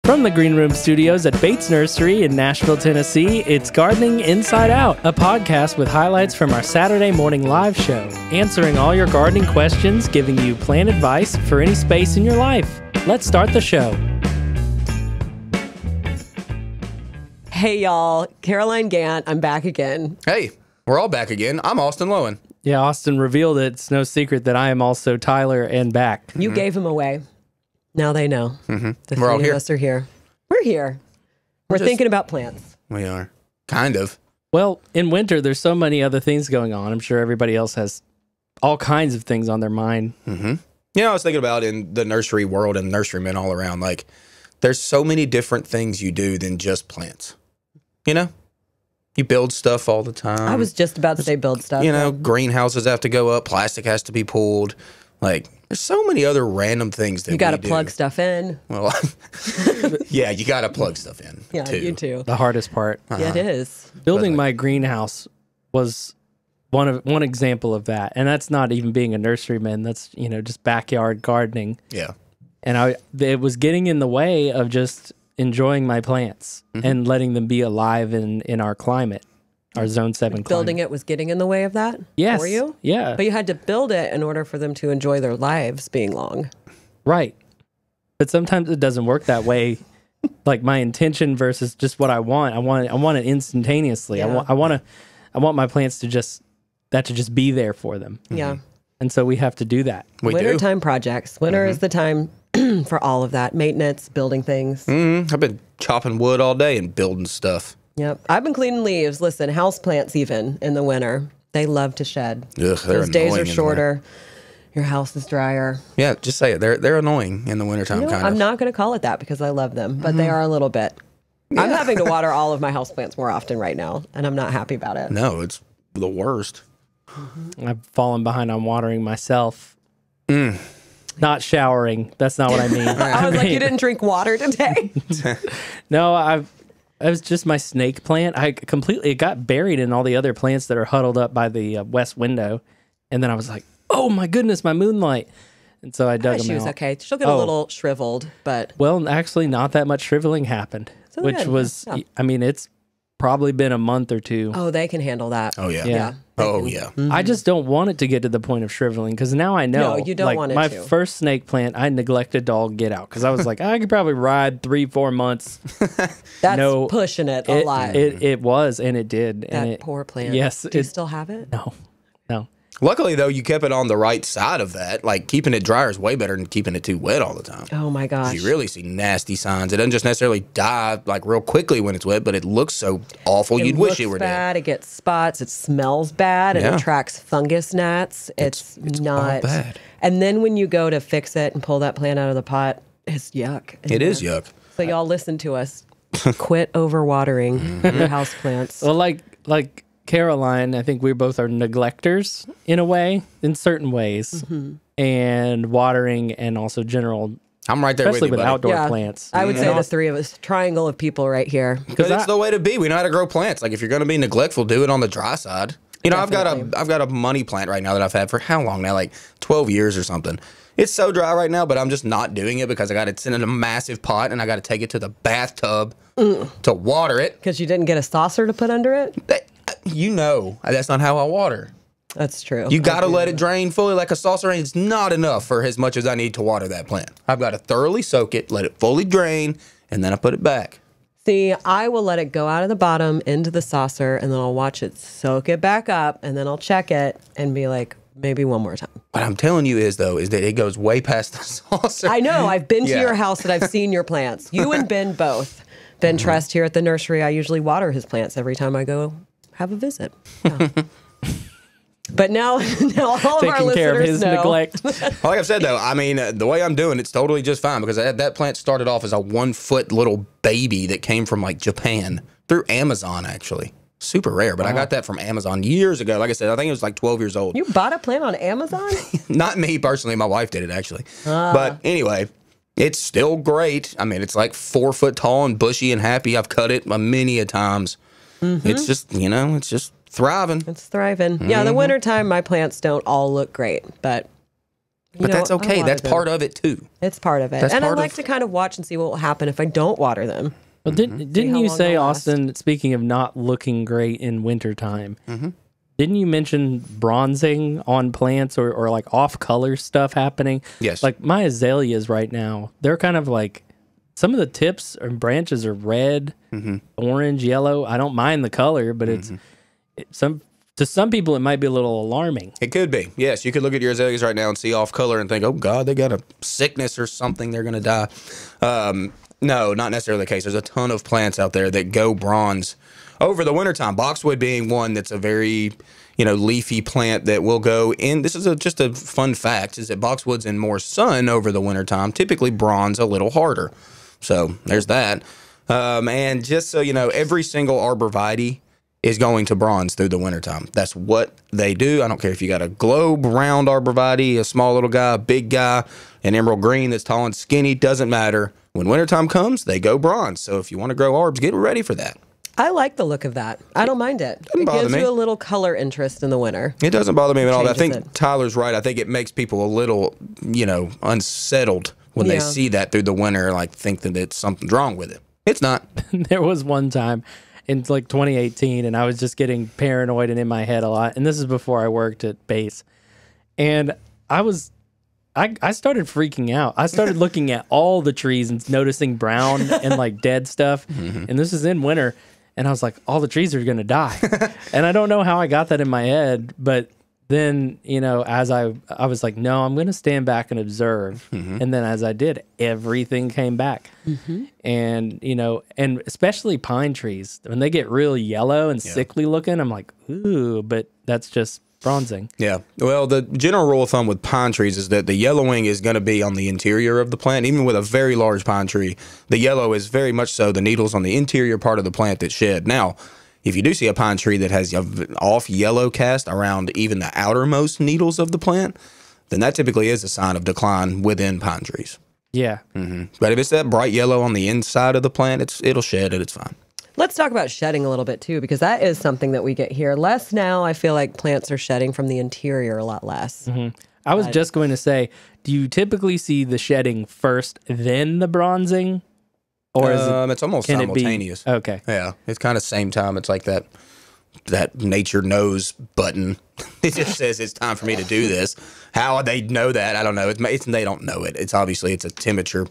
From the Green Room Studios at Bates Nursery in Nashville, Tennessee, it's Gardening Inside Out, a podcast with highlights from our Saturday morning live show, answering all your gardening questions, giving you plant advice for any space in your life. Let's start the show. Hey, y'all. Caroline Gant. I'm back again. Hey, we're all back again. I'm Austin Lowen. Yeah, Austin revealed it. It's no secret that I am also Tyler and back. You gave him away. Now they know. The We're all three here. of us are here. We're here. We're thinking about plants. We are. Kind of. Well, in winter, there's so many other things going on. I'm sure everybody else has all kinds of things on their mind. You know, I was thinking about in the nursery world and nurserymen all around, like, there's so many different things you do than just plants. You know? You build stuff all the time. I was just about to say build stuff. You know, greenhouses have to go up, plastic has to be pulled. Like, there's so many other random things that You got to we do. plug stuff in. Well, yeah, you got to plug stuff in. Yeah, too. you too. The hardest part. Yeah, it is. Building my greenhouse was one example of that. And that's not even being a nurseryman. That's, you know, just backyard gardening. Yeah. And it was getting in the way of just enjoying my plants and letting them be alive in our climate, our Zone 7 climate. Building it was getting in the way of that? Yes. For you? Yeah. But you had to build it in order for them to enjoy their lives being long. Right. But sometimes it doesn't work that way. Like my intention versus just what I want. I want it instantaneously. Yeah. I want my plants to just be there for them. Yeah. And so we have to do that. We do. Wintertime projects. Winter is the time for all of that. Maintenance, building things. I've been chopping wood all day and building stuff. Yep. I've been cleaning leaves. Listen, house plants even in the winter, they love to shed. Ugh, they're Those days annoying are in the shorter. Your house is drier. Yeah, just say it. They're annoying in the wintertime, You know, kind I'm of. not going to call it that because I love them, but they are a little bit. I'm having to water all of my houseplants more often right now, and I'm not happy about it. No, it's the worst. I've fallen behind on watering myself. Not showering. That's not what I mean. I was like, you didn't drink water today? No, it was just my snake plant. It got buried in all the other plants that are huddled up by the west window. And then I was like, oh my goodness, my moonlight. And so I dug them She was out. okay. She'll get a little shriveled, but Well, actually, not that much shriveling happened, So which good. was, Yeah. I mean, it's probably been a month or two. oh, they can handle that. Oh, yeah. Yeah. Oh, yeah. I just don't want it to get to the point of shriveling because now I know. No, you don't like, want it my to. first snake plant, I neglected to all get out because I was like, I could probably ride 3-4 months. That's No, pushing it a lot. It was, and it did. that and poor plant. Yes. Do you still have it? No. Luckily, though, you kept it on the right side of that. Like, keeping it drier is way better than keeping it too wet all the time. Oh my gosh. You really see nasty signs. It doesn't just necessarily die, like, real quickly when it's wet, but it looks so awful you'd wish it looks were dead. bad. It gets spots. It smells bad. It Yeah. attracts fungus gnats. It's all not bad. And then when you go to fix it and pull that plant out of the pot, it's yuck. It is yuck. So y'all listen to us. Quit overwatering your house plants. Well, like Caroline, I think we both are neglectors in a way, in certain ways, and watering and also general, I'm right there especially with with you, buddy. outdoor plants. I would And say the also- three of us, triangle of people right here. Because it's I- the way to be. We know how to grow plants. Like, if you're going to be neglectful, do it on the dry side. You know, Definitely. I've got a money plant right now that I've had for how long now? Like 12 years or something. It's so dry right now, but I'm just not doing it because I got it in a massive pot and I got to take it to the bathtub to water it. Because you didn't get a saucer to put under it? You know, that's not how I water. That's true. You got to let it drain fully like a saucer, and it's not enough for as much as I need to water that plant. I've got to thoroughly soak it, let it fully drain, and then I put it back. See, I will let it go out of the bottom into the saucer, and then I'll watch it soak it back up, and then I'll check it and be like, maybe one more time. What I'm telling you is that it goes way past the saucer. I know. I've been to Yeah. your house and I've seen your plants. You and Ben both. Ben Trust here at the nursery, I usually water his plants every time I go have a visit. Yeah. But now all of our taking listeners care of his know. neglect. Like I've said, though, I mean, the way I'm doing it's totally just fine because that plant started off as a 1-foot little baby that came from like Japan through Amazon, actually. Super rare, but I got that from Amazon years ago. Like I said, I think it was like 12 years old. You bought a plant on Amazon? Not me personally. My wife did it, actually. But anyway, it's still great. I mean, it's like 4 foot tall and bushy and happy. I've cut it many a times. It's just, it's just thriving. It's thriving. Yeah, the wintertime, my plants don't all look great, but But that's okay. That's part of it too. It's part of it. And I like to kind of watch and see what will happen if I don't water them. Well, didn't you say, Austin, speaking of not looking great in wintertime, didn't you mention bronzing on plants or like off-color stuff happening? Yes. Like my azaleas right now, they're kind of like, some of the tips and branches are red, orange, yellow. I don't mind the color, but to some people, it might be a little alarming. It could be. Yes, you could look at your azaleas right now and see off color and think, oh, God, they got a sickness or something. They're going to die. No, not necessarily the case. There's a ton of plants out there that go bronze over the wintertime. Boxwood being one that's a very, leafy plant that will go in. This is just a fun fact, is that boxwoods in more sun over the wintertime typically bronze a little harder. So there's that. And just so you know, every single arborvitae is going to bronze through the wintertime. That's what they do. I don't care if you got a globe round arborvitae, a small little guy, a big guy, an emerald green that's tall and skinny, doesn't matter. When wintertime comes, they go bronze. So if you want to grow arbs, get ready for that. I like the look of that. I don't mind it. It gives you a little color interest in the winter. It doesn't bother me at all. I think Tyler's right. I think it makes people a little, unsettled when they see that through the winter, like think that it's something's wrong with it. It's not. There was one time in like 2018, and I was just getting paranoid and in my head a lot. And this is before I worked at base. And I started freaking out. I started looking at all the trees and noticing brown and like dead stuff. And this is in winter. And I was like, all the trees are going to die. And I don't know how I got that in my head. But then, as I was like, no, I'm going to stand back and observe. And then as I did, everything came back. And, and especially pine trees, when they get real yellow and sickly looking, I'm like, ooh, but that's just bronzing. Yeah. Well, the general rule of thumb with pine trees is that the yellowing is going to be on the interior of the plant. Even with a very large pine tree, the yellow is very much so the needles on the interior part of the plant that shed. Now, if you do see a pine tree that has off yellow cast around even the outermost needles of the plant, then that typically is a sign of decline within pine trees. Yeah. But if it's that bright yellow on the inside of the plant, it'll shed and it's fine. Let's talk about shedding a little bit too, because that is something that we get here. Less now, I feel like plants are shedding from the interior a lot less. I was just going to say, do you typically see the shedding first, then the bronzing? Or is it's almost simultaneous. Okay. Yeah, it's kind of same time. It's like that nature knows button. It just says it's time for me to do this. How they know that, I don't know. They don't know it. It's obviously a temperature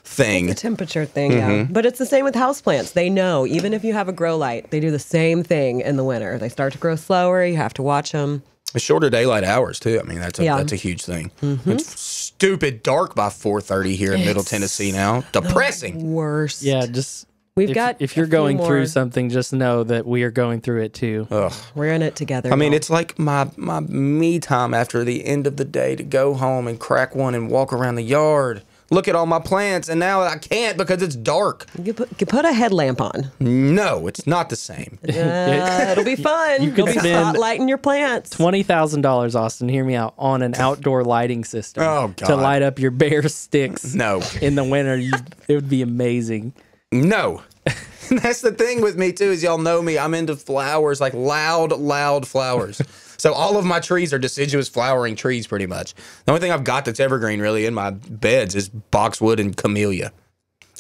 thing. It's a temperature thing, yeah. But it's the same with houseplants. They know, even if you have a grow light, they do the same thing in the winter. They start to grow slower. You have to watch them. It's shorter daylight hours too. I mean, that's a huge thing. It's stupid dark by 4:30 here in Middle Tennessee now. Depressing. Worse. Yeah, just if you're going through something, just know that we are going through it too. Ugh. We're in it together. I mean, it's like my me time after the end of the day to go home and crack one and walk around the yard. Look at all my plants, and now I can't because it's dark. You put a headlamp on. No, it's not the same. It'll be fun. You'll be spotlighting your plants. $20,000, Austin, hear me out, on an outdoor lighting system. Oh, God. To light up your bare sticks. No. In the winter, it would be amazing. No. That's the thing with me, too, is y'all know me. I'm into flowers, like loud flowers. So all of my trees are deciduous flowering trees, pretty much. The only thing I've got that's evergreen, really, in my beds is boxwood and camellia.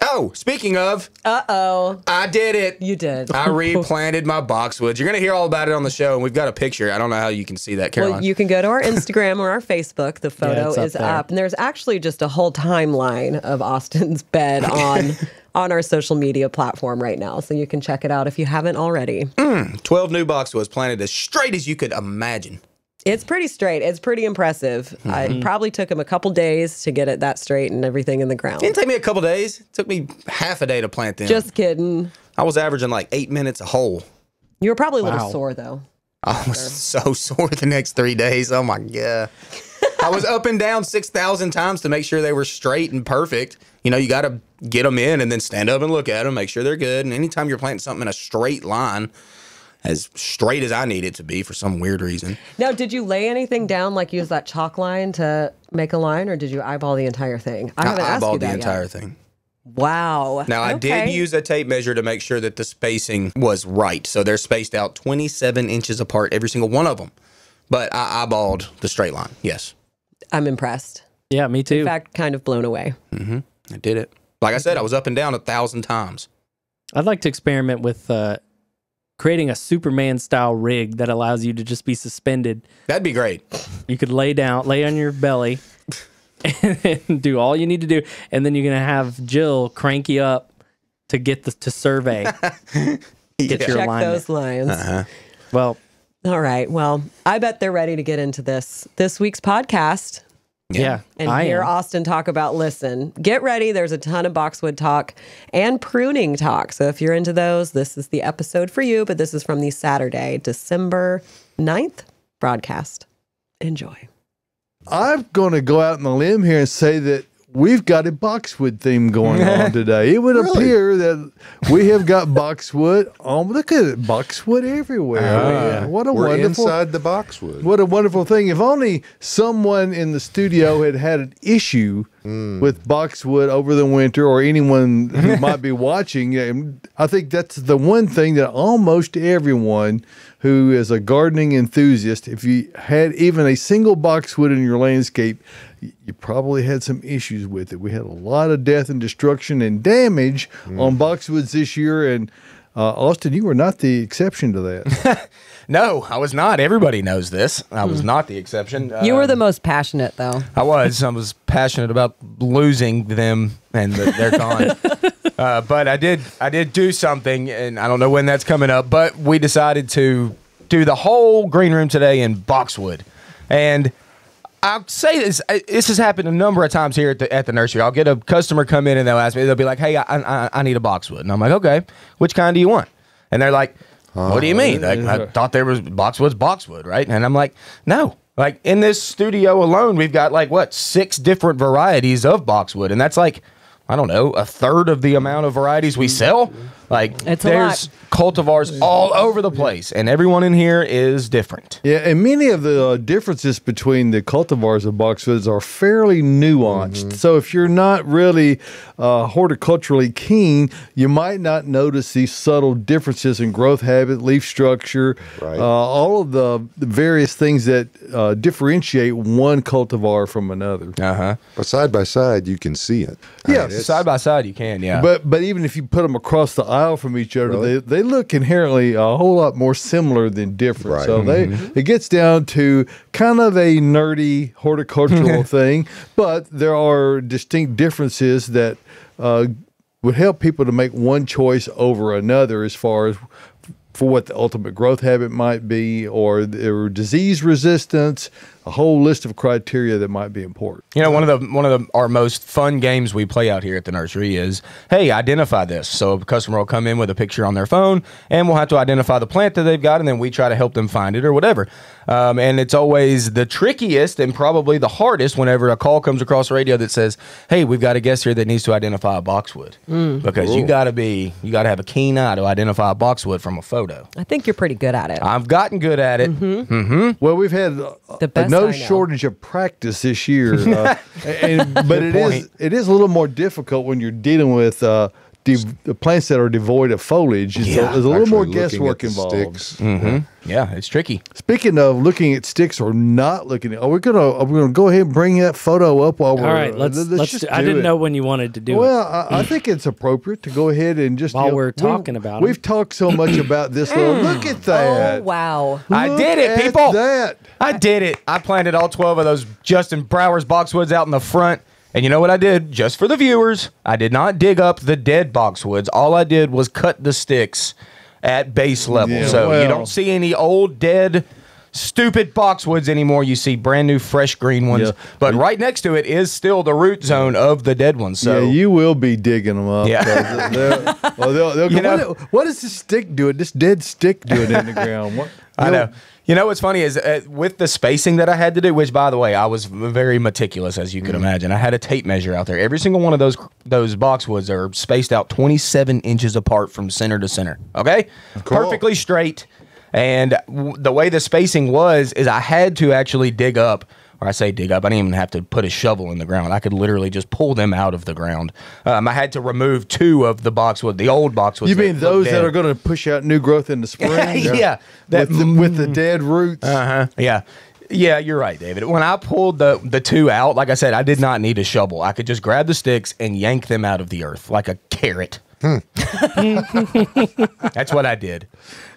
Oh, speaking of. Uh-oh. I did it. You did. I replanted my boxwoods. You're going to hear all about it on the show, and we've got a picture. I don't know how you can see that, Caroline. Well, you can go to our Instagram or our Facebook. The photo is up. And there's actually just a whole timeline of Austin's bed on our social media platform right now. So you can check it out if you haven't already. 12 new boxwoods planted as straight as you could imagine. It's pretty straight. It's pretty impressive. It probably took him a couple days to get it that straight and everything in the ground. It didn't take me a couple days. It took me half a day to plant them. Just kidding. I was averaging like 8 minutes a hole. You were probably a little sore, though. I was so sore the next 3 days. Oh, my God. I was up and down 6,000 times to make sure they were straight and perfect. You got to get them in and then stand up and look at them, make sure they're good. And anytime you're planting something in a straight line, as straight as I need it to be for some weird reason. Now, did you lay anything down, like use that chalk line to make a line, or did you eyeball the entire thing? I haven't asked you that yet. I eyeballed the entire thing. Wow. Now, I did use a tape measure to make sure that the spacing was right. So they're spaced out 27 inches apart, every single one of them. But I eyeballed the straight line, yes. I'm impressed. Yeah, me too. In fact, kind of blown away. I did it. Like I said, I was up and down 1,000 times. I'd like to experiment with creating a Superman-style rig that allows you to just be suspended. That'd be great. You could lay on your belly, and do all you need to do, and then you're gonna have Jill crank you up to get to survey, get your Check alignment. those lines. Well, all right. Well, I bet they're ready to get into this week's podcast. yeah, And I hear am. Austin talk about, listen, get ready. There's a ton of Boxwood talk and pruning talk. So if you're into those, this is the episode for you. But this is from the Saturday, December 9th broadcast. Enjoy. I'm going to go out on a limb here and say that we've got a Boxwood theme going on today. It would appear that we have got Boxwood on. Look at it, Boxwood everywhere. What a We're wonderful inside the Boxwood. What a wonderful thing. If only someone in the studio had an issue with Boxwood over the winter, or anyone who might be watching. I think that's the one thing that almost everyone who is a gardening enthusiast, if you had even a single Boxwood in your landscape, you probably had some issues with it. We had a lot of death and destruction and damage on Boxwoods this year, and Austin, you were not the exception to that. No, I was not. Everybody knows this. I was not the exception. You were the most passionate, though. I was passionate about losing them, and they're gone. But I did do something, and I don't know when that's coming up, but we decided to do the whole green room today in Boxwood. And I'll say this has happened a number of times here at the nursery. I'll get a customer come in and they'll ask me, they'll be like, hey, I need a Boxwood. And I'm like, okay, which kind do you want? And they're like, what do you mean? Like, I thought there was Boxwood, right? And I'm like, no. Like, in this studio alone, we've got 6 different varieties of Boxwood. And that's I don't know, a third of the amount of varieties we sell. It's there's cultivars all over the place, and everyone in here is different. Yeah, and many of the differences between the cultivars of Boxwoods are fairly nuanced. So if you're not really horticulturally keen, you might not notice these subtle differences in growth habit, leaf structure, all of the various things that differentiate one cultivar from another. But side by side, you can see it. Yeah, Side by side, you can, yeah. But even if you put them across the aisle from each other, they look inherently a whole lot more similar than different. Right. So it gets down to kind of a nerdy horticultural thing, but there are distinct differences that would help people to make one choice over another as far as for what the ultimate growth habit might be, or disease resistance, a whole list of criteria that might be important. You know, one of our most fun games we play out here at the nursery is, hey, identify this. So a customer will come in with a picture on their phone, and we'll have to identify the plant that they've got, and then we try to help them find it or whatever. And it's always the trickiest and probably the hardest whenever a call comes across the radio that says, hey, we've got a guest here that needs to identify a boxwood. Because you got to have a keen eye to identify a boxwood from a photo. I think you're pretty good at it. I've gotten good at it. Well, we've had The best no I know. shortage of practice this year, but it is a little more difficult when you're dealing with the plants that are devoid of foliage. There's a little more guesswork involved. Sticks. Yeah, it's tricky. Speaking of looking at sticks or not looking at, are we gonna go ahead and bring that photo up while we're all right. Let's just I didn't know when you wanted to do it. Well, I think it's appropriate to go ahead and just While we're talking about we've talked so much about this. Look at that! Oh, wow. I Look did it, at people. That. I did it. I planted all 12 of those Justin Brower's boxwoods out in the front. And you know what I did? Just for the viewers, I did not dig up the dead boxwoods. All I did was cut the sticks at base level. Yeah, so well. you don't see any old, dead, stupid boxwoods anymore. You see brand new, fresh green ones. Yeah. But right next to it is still the root zone of the dead ones. So Yeah, you will be digging them up. Yeah. They'll You go, know- what is this stick doing? This dead stick doing in the ground? What, I know. You know what's funny is with the spacing that I had to do, which, by the way, I was very meticulous, as you could imagine. I had a tape measure out there. Every single one of those boxwoods are spaced out 27 inches apart from center to center. Okay? Cool. Perfectly straight. And the way the spacing was is I had to actually dig up. Or I say dig up, I didn't even have to put a shovel in the ground. I could literally just pull them out of the ground. I had to remove 2 of the boxwood, the old boxwoods. you mean those that are going to push out new growth in the spring? Yeah. With the dead roots? Yeah. Yeah, you're right, David. When I pulled the two out, like I said, I did not need a shovel. I could just grab the sticks and yank them out of the earth like a carrot. That's what I did.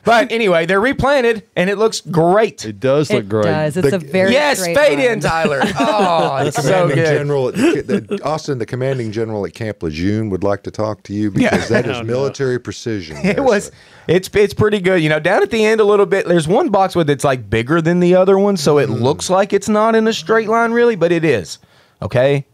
But anyway, they're replanted, and it looks great. It does look great. It does. It's a very straight fade line. in, Tyler. Oh, it's so good. General, Austin, the commanding general at Camp Lejeune would like to talk to you because that is military precision. It's pretty good. You know, down at the end a little bit, there's one boxwood that's like bigger than the other one, so it looks like it's not in a straight line really, but it is. Okay?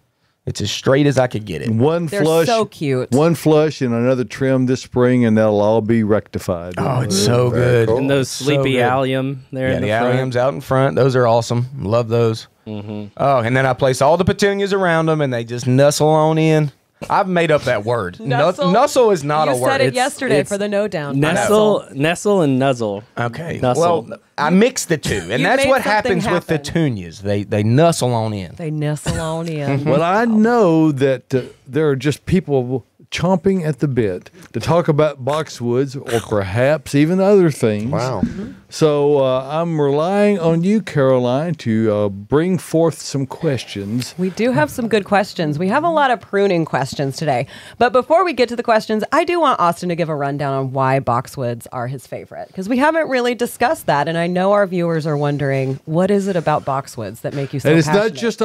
It's as straight as I could get it. They're so cute. One flush and another trim this spring, and that'll all be rectified. Oh, it's so good. And those sleepy allium there in the front. alliums out in front. Those are awesome. Love those. Oh, and then I place all the petunias around them, and they just nuzzle on in. I've made up that word. Nuzzle is not a word. You said it yesterday for the no down. Nestle and nuzzle. Okay. Nuzzle. Well, I mixed the two, and that's what happens with the petunias. They nuzzle on in. They nestle on in. Well, I know that there are just people chomping at the bit to talk about boxwoods or perhaps even other things. Wow. So I'm relying on you, Caroline, to bring forth some questions. We do have some good questions. We have a lot of pruning questions today. But before we get to the questions, I do want Austin to give a rundown on why boxwoods are his favorite, because we haven't really discussed that. And I know our viewers are wondering, what is it about boxwoods that make you so passionate? And it's not just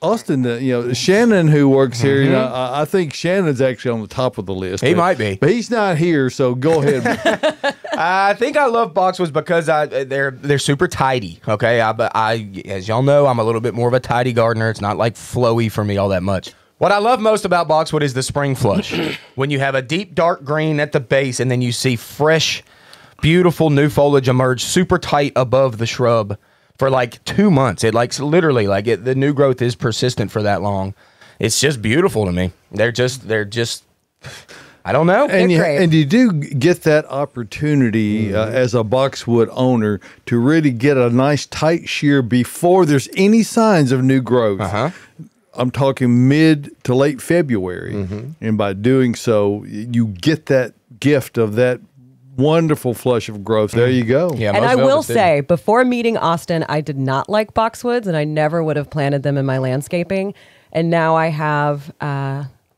Austin. Shannon, who works here, I think Shannon's actually on the top of the list. He might be. But he's not here, so go ahead. I think I love boxwoods because they're super tidy. Okay, as y'all know, I'm a little bit more of a tidy gardener. It's not like flowy for me all that much. What I love most about boxwood is the spring flush. When you have a deep dark green at the base, and then you see fresh, beautiful new foliage emerge super tight above the shrub for like 2 months. It literally the new growth is persistent for that long. It's just beautiful to me. They're just. I don't know. And you do get that opportunity as a boxwood owner to really get a nice tight shear before there's any signs of new growth. I'm talking mid to late February. And by doing so, you get that gift of that wonderful flush of growth. There you go. Yeah, and I will say, before meeting Austin, I did not like boxwoods, and I never would have planted them in my landscaping. And now I have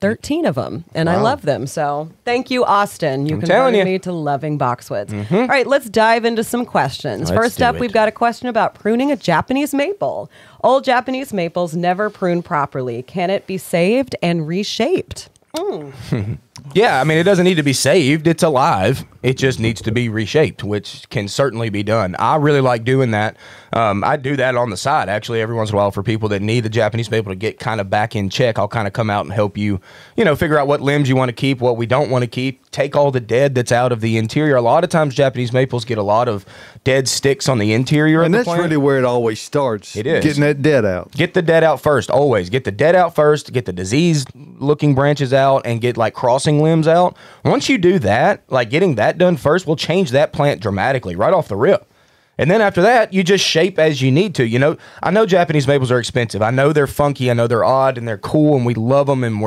13 of them, and I love them. So thank you, Austin. You converted me to loving boxwoods. All right, let's dive into some questions. First up, we've got a question about pruning a Japanese maple. Old Japanese maples never prune properly. Can it be saved and reshaped? Yeah, I mean, it doesn't need to be saved. It's alive. It just needs to be reshaped, which can certainly be done. I really like doing that. I do that on the side, actually, every once in a while for people that need the Japanese maple to get kind of back in check. I'll kind of come out and help you, figure out what limbs you want to keep, what we don't want to keep, take all the dead that's out of the interior. A lot of times, Japanese maples get a lot of dead sticks on the interior of the plant. And that's really where it always starts. It is. Getting that dead out. Get the dead out first, always. Get the dead out first, get the diseased-looking branches out, and get, crossing limbs out. Once you do that, getting that done first will change that plant dramatically right off the rip. And then after that, you just shape as you need to. I know Japanese maples are expensive. I know they're funky. I know they're odd and they're cool and we love them. And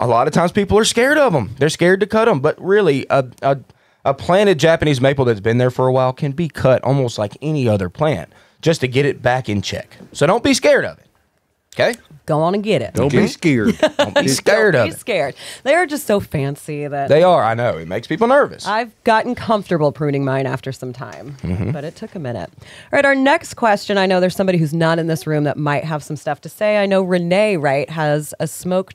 a lot of times people are scared of them. They're scared to cut them. But really, a planted Japanese maple that's been there for a while can be cut almost like any other plant just to get it back in check. So don't be scared of it. Okay? Go on and get it. Don't be scared. Don't be scared of it. Don't be scared. They are just so fancy that they are. I know. It makes people nervous. I've gotten comfortable pruning mine after some time, but it took a minute. All right, our next question. I know there's somebody who's not in this room that might have some stuff to say. I know Renee, has a smoke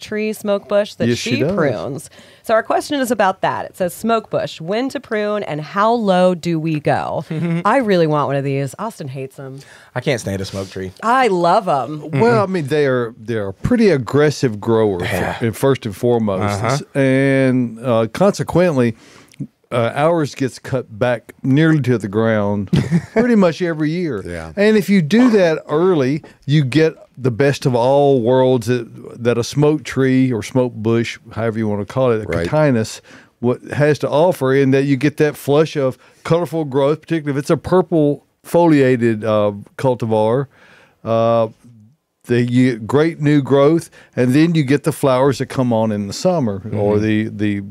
bush that she prunes. So our question is about that. It says smoke bush, when to prune and how low do we go? I really want one of these. Austin hates them. I can't stand a smoke tree. I love them. Well, I mean, they're pretty aggressive growers, first and foremost. And consequently, ours gets cut back nearly to the ground pretty much every year. Yeah. And if you do that early, you get the best of all worlds that a smoke tree or smoke bush, however you want to call it, a cotinus, what has to offer, in that you get that flush of colorful growth, particularly if it's a purple foliated cultivar. You get great new growth, and then you get the flowers that come on in the summer, or the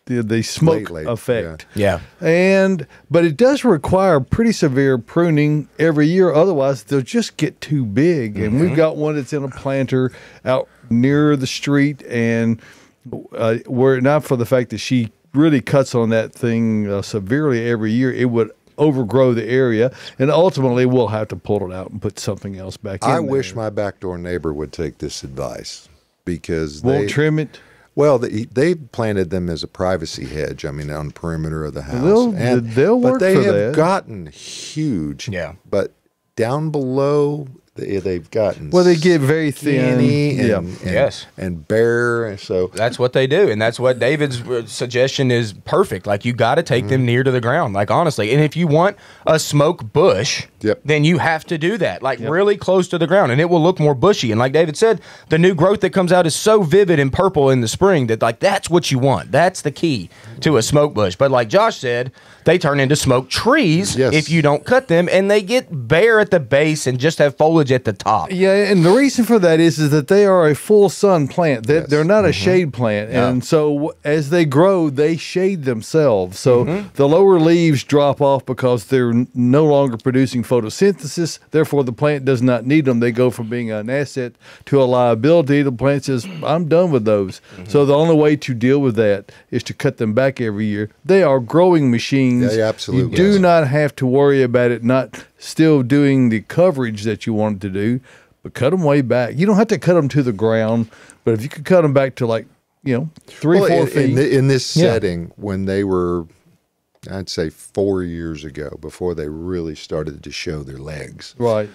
the smoke Late, effect. Yeah. But it does require pretty severe pruning every year. Otherwise, they'll just get too big. And we've got one that's in a planter out near the street, and were it not for the fact that she really cuts on that thing severely every year, it would overgrow the area, and ultimately we'll have to pull it out and put something else back in. I wish my backdoor neighbor would take this advice, because won't trim it. Well, they planted them as a privacy hedge. I mean, on the perimeter of the house. They'll work but they for have that. gotten huge. Yeah. But down below, they've gotten Well, they get very thin. and bare. So That's what they do, and that's what David's suggestion is perfect. Like, you got to take them near to the ground, like, honestly. And if you want a smoke bush, then you have to do that, like really close to the ground, and it will look more bushy. And like David said, the new growth that comes out is so vivid and purple in the spring that, like, that's what you want. That's the key to a smoke bush. But like Josh said, they turn into smoke trees if you don't cut them, and they get bare at the base and just have foliage at the top. Yeah, and the reason for that is that they are a full sun plant. They're not a shade plant, and so as they grow, they shade themselves. So the lower leaves drop off because they're no longer producing photosynthesis. Therefore, the plant does not need them. They go from being an asset to a liability. The plant says, "I'm done with those." So the only way to deal with that is to cut them back every year. They are growing machines. Yeah, absolutely. You do not have to worry about it not still doing the coverage that you want it to do, but cut them way back. You don't have to cut them to the ground, but if you could cut them back to, like, 3-4 feet. In this setting, when they were, I'd say 4 years ago, before they really started to show their legs. Right.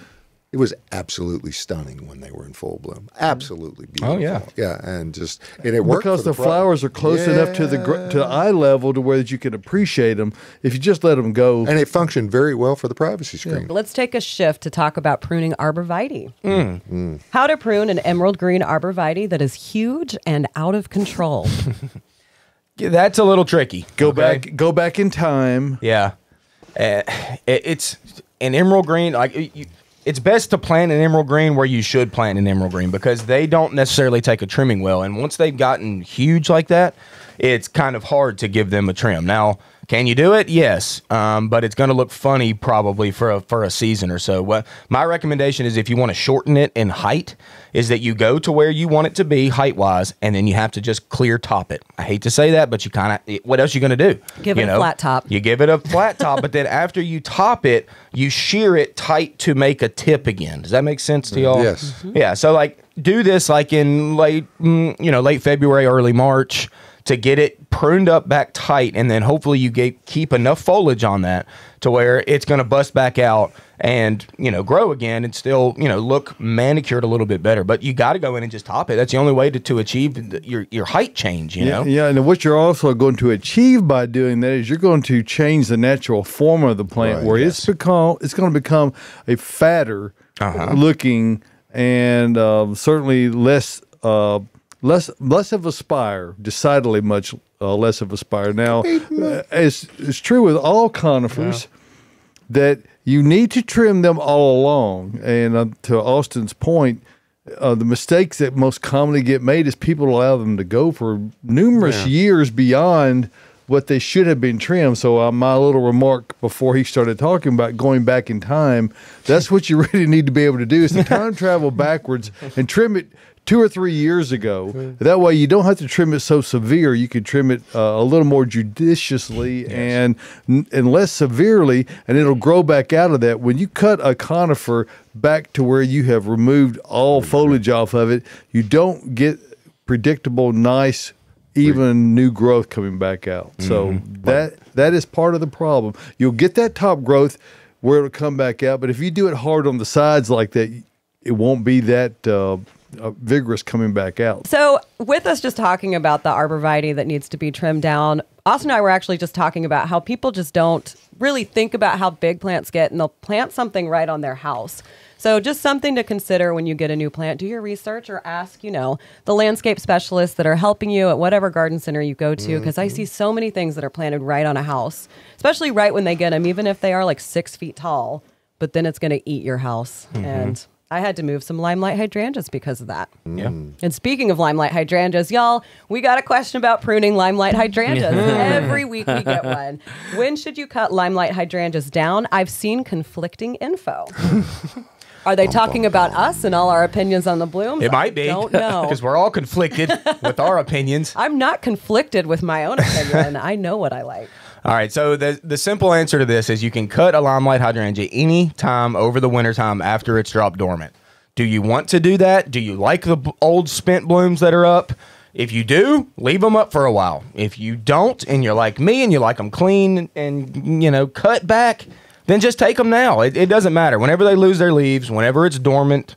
It was absolutely stunning when they were in full bloom. Absolutely beautiful. Oh, yeah. Yeah, and it worked because for the flowers are close enough to the eye level to where that you can appreciate them. If you just let them go, and it functioned very well for the privacy screen. Let's take a shift to talk about pruning arborvitae. How to prune an emerald green arborvitae that is huge and out of control. That's a little tricky. Go back in time. Yeah. It's an emerald green, like, it's best to plant an emerald green where you should plant an emerald green, because they don't necessarily take a trimming well. And once they've gotten huge like that, it's kind of hard to give them a trim. Now, can you do it? Yes. But it's going to look funny probably for a season or so. My recommendation is, if you want to shorten it in height, is that you go to where you want it to be height-wise, and then you have to just clear top it. I hate to say that, but you kind of, what else are you going to do? Give it a flat top. You give it a flat top, but then after you top it, you shear it tight to make a tip again. Does that make sense to y'all? Yes. Yeah, so like, do this like in late February, early March, to get it pruned up back tight, and then hopefully you keep enough foliage on that to where it's going to bust back out and, grow again and still, look manicured a little bit better. But you got to go in and just top it. That's the only way to achieve your height change, you know? Yeah, and what you're also going to achieve by doing that is you're going to change the natural form of the plant, where it's going to become a fatter looking, and certainly less of a spire, decidedly much less of a spire. Now, it's true with all conifers that you need to trim them all along. And to Austin's point, the mistakes that most commonly get made is people allow them to go for numerous years beyond what they should have been trimmed. So my little remark before he started talking about going back in time, that's what you really need to be able to do, is to time travel backwards and trim it 2 or 3 years ago. That way you don't have to trim it so severe. You can trim it a little more judiciously and less severely, and it'll grow back out of that. When you cut a conifer back to where you have removed all foliage off of it, you don't get predictable, nice, even new growth coming back out. So that is part of the problem. You'll get that top growth where it'll come back out, but if you do it hard on the sides like that, it won't be that vigorous coming back out. So with us just talking about the arborvitae that needs to be trimmed down, Austin and I were actually just talking about how people just don't really think about how big plants get, and they'll plant something right on their house. So just something to consider when you get a new plant. Do your research, or ask, the landscape specialists that are helping you at whatever garden center you go to, because I see so many things that are planted right on a house, especially right when they get them, even if they are like 6 feet tall, but then it's going to eat your house. And I had to move some limelight hydrangeas because of that. Yeah. And speaking of limelight hydrangeas, y'all, we got a question about pruning limelight hydrangeas. Every week we get one. When should you cut limelight hydrangeas down? I've seen conflicting info. Are they talking about us and all our opinions on the blooms? It might be. I don't know. Because we're all conflicted with our opinions. I'm not conflicted with my own opinion. I know what I like. All right, so the simple answer to this is you can cut a limelight hydrangea any time over the wintertime after it's dropped dormant. Do you want to do that? Do you like the old spent blooms that are up? If you do, leave them up for a while. If you don't, and you're like me and you like them clean and, you know, cut back, then just take them now. It doesn't matter. Whenever they lose their leaves, whenever it's dormant,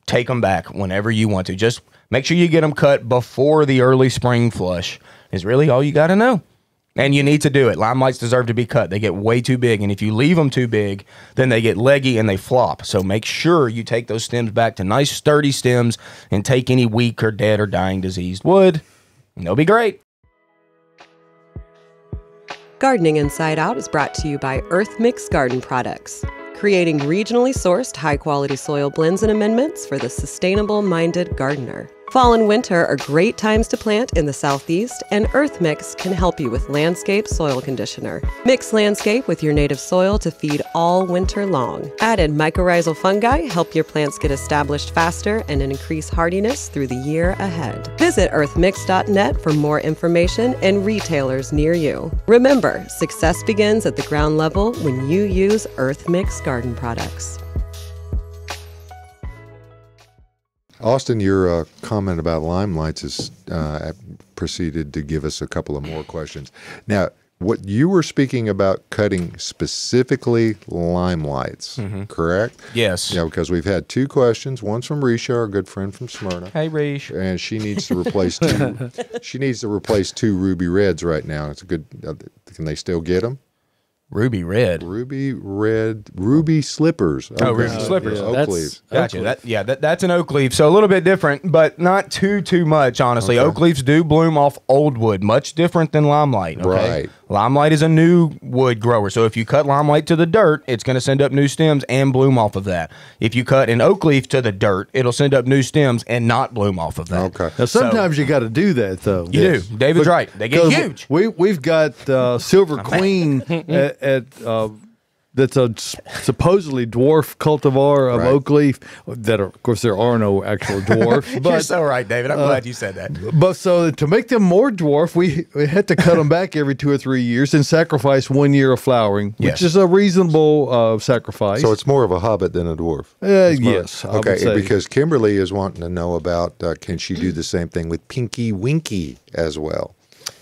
take them back whenever you want to. Just make sure you get them cut before the early spring flush is really all you got to know. And you need to do it. Limelights deserve to be cut. They get way too big. And if you leave them too big, then they get leggy and they flop. So make sure you take those stems back to nice sturdy stems and take any weak or dead or dying diseased wood. And they'll be great. Gardening Inside Out is brought to you by Earth Mix Garden Products, creating regionally sourced high-quality soil blends and amendments for the sustainable-minded gardener. Fall and winter are great times to plant in the Southeast, and Earth Mix can help you with Landscape Soil Conditioner. Mix Landscape with your native soil to feed all winter long. Added mycorrhizal fungi help your plants get established faster and increase hardiness through the year ahead. Visit earthmix.net for more information and retailers near you. Remember, success begins at the ground level when you use Earth Mix Garden Products. Austin, your comment about limelights has proceeded to give us a couple of more questions. Now, what you were speaking about cutting specifically limelights, correct? Yes. Yeah, because we've had two questions. One's from Risha, our good friend from Smyrna. Hey, Rish. And she needs to replace two. She needs to replace two ruby reds right now. It's a good. Can they still get them? Ruby red. Ruby red, ruby slippers. Oh, ruby slippers. Yeah, oak leaf. Gotcha. That's an oak leaf. So a little bit different, but not too much, honestly. Okay. Oak leaves do bloom off old wood, much different than limelight. Okay? Right. Limelight is a new wood grower. So if you cut limelight to the dirt, it's going to send up new stems and bloom off of that. If you cut an oak leaf to the dirt, it'll send up new stems and not bloom off of that. Okay. Now, sometimes you got to do that, though. You do. David's right. They get huge. We've got Silver Queen at that's a supposedly dwarf cultivar of oak leaf. That are, of course, there are no actual dwarfs. But, You're so right, David. I'm glad you said that. But so to make them more dwarf, we had to cut them back every 2 or 3 years and sacrifice 1 year of flowering, which is a reasonable sacrifice. So it's more of a hobbit than a dwarf. Yes. I would say. Because Kimberly is wanting to know about can she do the same thing with Pinky Winky as well?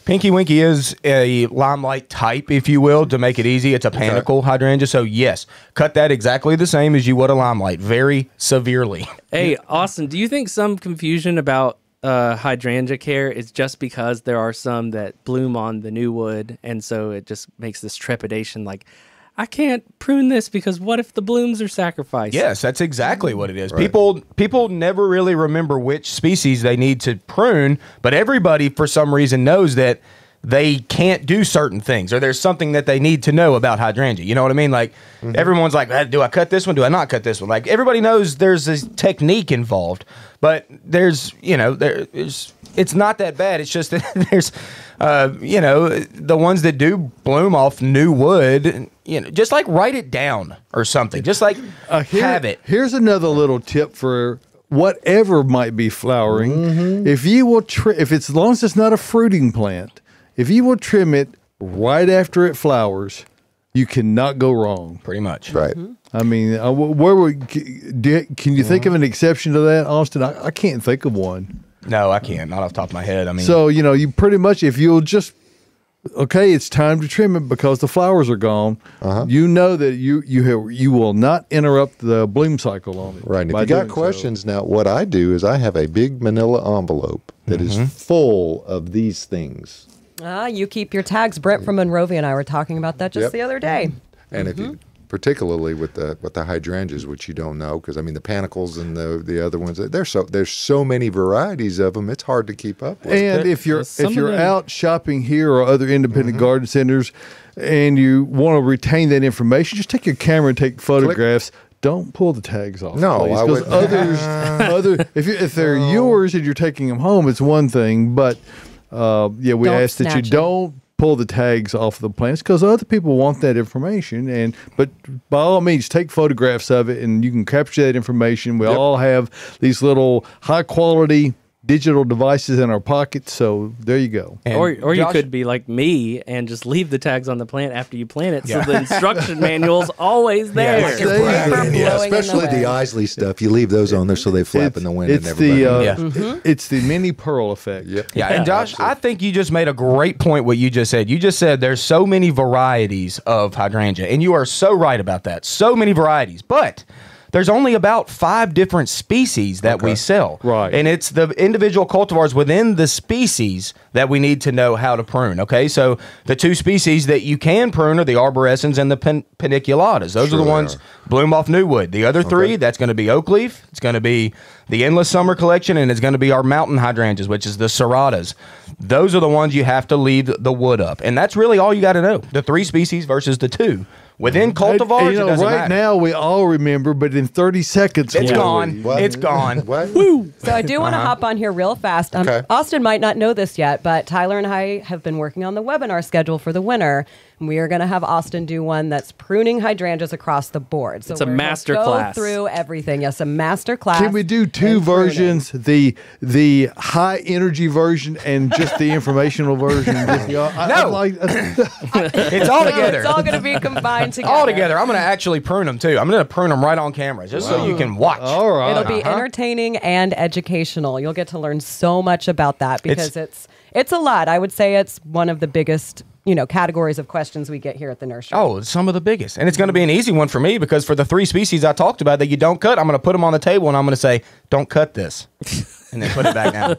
Pinky Winky is a limelight type, if you will, to make it easy. It's a panicle hydrangea. So, yes, cut that exactly the same as you would a limelight, very severely. Hey, Austin, do you think some confusion about hydrangea care is just because there are some that bloom on the new wood, and so it just makes this trepidation like, I can't prune this because what if the blooms are sacrificed? Yes, that's exactly what it is. Right. People never really remember which species they need to prune, but everybody for some reason knows that they can't do certain things, or there's something that they need to know about hydrangea. You know what I mean? Like everyone's like, do I cut this one? Do I not cut this one? Like everybody knows there's this technique involved, but there's it's not that bad. It's just that there's the ones that do bloom off new wood, just like write it down or something. Just like have it. Here's another little tip for whatever might be flowering. If you will if it's as long as it's not a fruiting plant, if you will trim it right after it flowers, you cannot go wrong. Pretty much. Right. I mean, can you think of an exception to that, Austin? I can't think of one. No, I can't. Not off the top of my head. I mean, so you pretty much, if you'll just it's time to trim it because the flowers are gone. You know that you will not interrupt the bloom cycle on it. Right. And if you got questions now, what I do is I have a big manila envelope that is full of these things. You keep your tags. Brent from Monrovia and I were talking about that just the other day. And if you, particularly with the hydrangeas, which you don't know, because I mean the panicles and the other ones, there's so many varieties of them. It's hard to keep up with. And if you're out shopping here or other independent garden centers, and you want to retain that information, just take your camera and take photographs. don't pull the tags off. No, please, I 'cause would. if they're yours and you're taking them home, it's one thing. But we Don't ask that you snatch 'em. don't pull the tags off the plants because other people want that information. But by all means, take photographs of it and you can capture that information. We all have these little high quality digital devices in our pockets, so there you go. And Or you Josh- could be like me and just leave the tags on the plant after you plant it, so the instruction manual's always there. Like your paper blowing in the Especially the wind. Isley stuff. You leave those on there so they flap in the wind. And everybody. It's the mini pearl effect. Yep. Yeah, and Josh, I think you just made a great point what you just said. You just said there's so many varieties of hydrangea, and you are so right about that. So many varieties, but there's only about 5 different species that we sell. Right. And it's the individual cultivars within the species that we need to know how to prune. Okay, so the 2 species that you can prune are the arborescens and the paniculatas. Those are the Sure ones they bloom off new wood. The other 3, that's going to be oak leaf, it's going to be the endless summer collection, and it's going to be our mountain hydrangeas, which is the serratas. Those are the ones you have to leave the wood up. And that's really all you got to know. The 3 species versus the 2. Within cultivars, And, it doesn't right matter. now we all remember, but in 30 seconds, It's will gone. we? What? It's gone. What? So I do want to hop on here real fast. Okay. Austin might not know this yet, but Tyler and I have been working on the webinar schedule for the winter. And we are going to have Austin do one that's pruning hydrangeas across the board. So It's a we're gonna master go class. through everything. Yes, a master class. Can we do 2 in pruning. versions? The high energy version and just the informational version? No. It's all together. It's all going to be combined together. All together. I'm going to actually prune them too. I'm going to prune them right on camera just so you can watch. All right. It'll be entertaining and educational. You'll get to learn so much about that because it's a lot. I would say it's one of the biggest, categories of questions we get here at the nursery. Oh, it's some of the biggest. And it's going to be an easy one for me because for the 3 species I talked about that you don't cut, I'm going to put them on the table and I'm going to say, don't cut this. And then put it back down.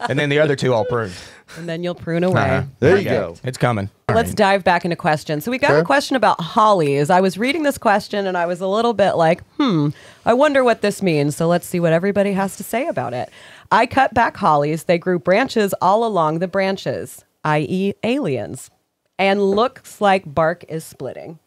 And then the other 2 I'll prune. And then you'll prune away. There Okay. you go. It's coming. Let's dive back into questions. So we got a question about hollies. I was reading this question and I was a little bit like, I wonder what this means. So let's see what everybody has to say about it. I cut back hollies. They grew branches all along the branches, i.e. aliens, and looks like bark is splitting.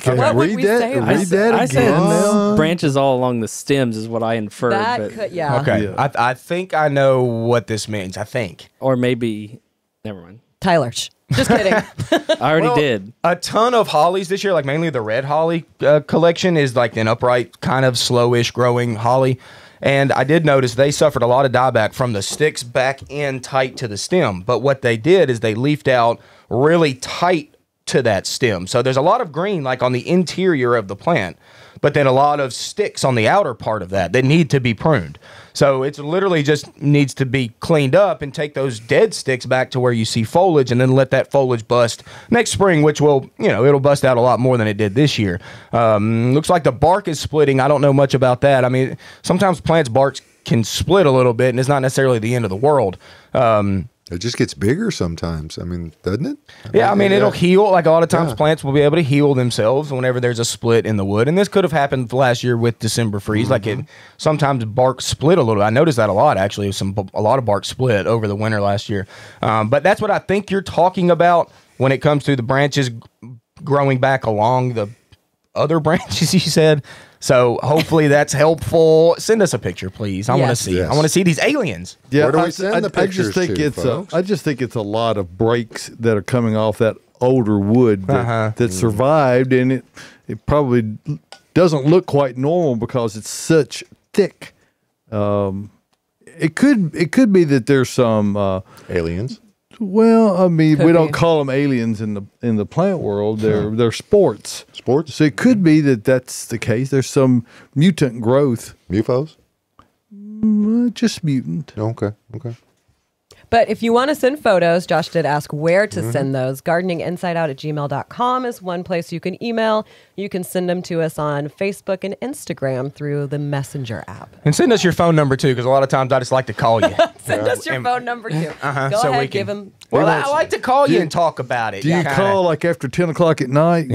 Can What I would read we that? say about Read that I said again. branches all along the stems is what I inferred. That but, could, yeah. Okay. Yeah. I think I know what this means. I think. Or maybe, never mind. Tyler, just kidding. I already did. A ton of hollies this year, like mainly the red holly collection, is like an upright, kind of slowish growing holly. And I did notice they suffered a lot of dieback from the sticks back in tight to the stem. But what they did is they leafed out really tight to that stem. So there's a lot of green like on the interior of the plant, but then a lot of sticks on the outer part of that need to be pruned. So it's literally just needs to be cleaned up and take those dead sticks back to where you see foliage and then let that foliage bust next spring, which will, it'll bust out a lot more than it did this year. Looks like the bark is splitting. I don't know much about that. I mean, sometimes plants' barks can split a little bit and it's not necessarily the end of the world. It just gets bigger sometimes. I mean, doesn't it? Yeah, I mean, it'll heal. Like a lot of times plants will be able to heal themselves whenever there's a split in the wood. And this could have happened last year with December freeze. Like sometimes bark split a little. I noticed that a lot, actually. A lot of bark split over the winter last year. But that's what I think you're talking about when it comes to the branches growing back along the other branches, you said. So hopefully that's helpful. Send us a picture, please. I want to see. Yes. I want to see these aliens. Yeah, Where do we send the pictures to, folks? I just think it's a lot of breaks that are coming off that older wood that survived, and it probably doesn't look quite normal because it's such thick. It could be that there's some Aliens. Well, I mean, Could we don't be. call them aliens in the plant world. They're sports. Sports? So it could be that that's the case. There's some mutant growth. MUFOs? Just mutant. Okay. But if you want to send photos, Josh did ask where to send those. gardeninginsideout@gmail.com is one place you can email. You can send them to us on Facebook and Instagram through the Messenger app. And send us your phone number, too, because a lot of times I just like to call you. Send us your phone number too. Go so ahead, we give can- them. Well, I like to call you and talk about it. Do you kinda. call like after 10 o'clock at night?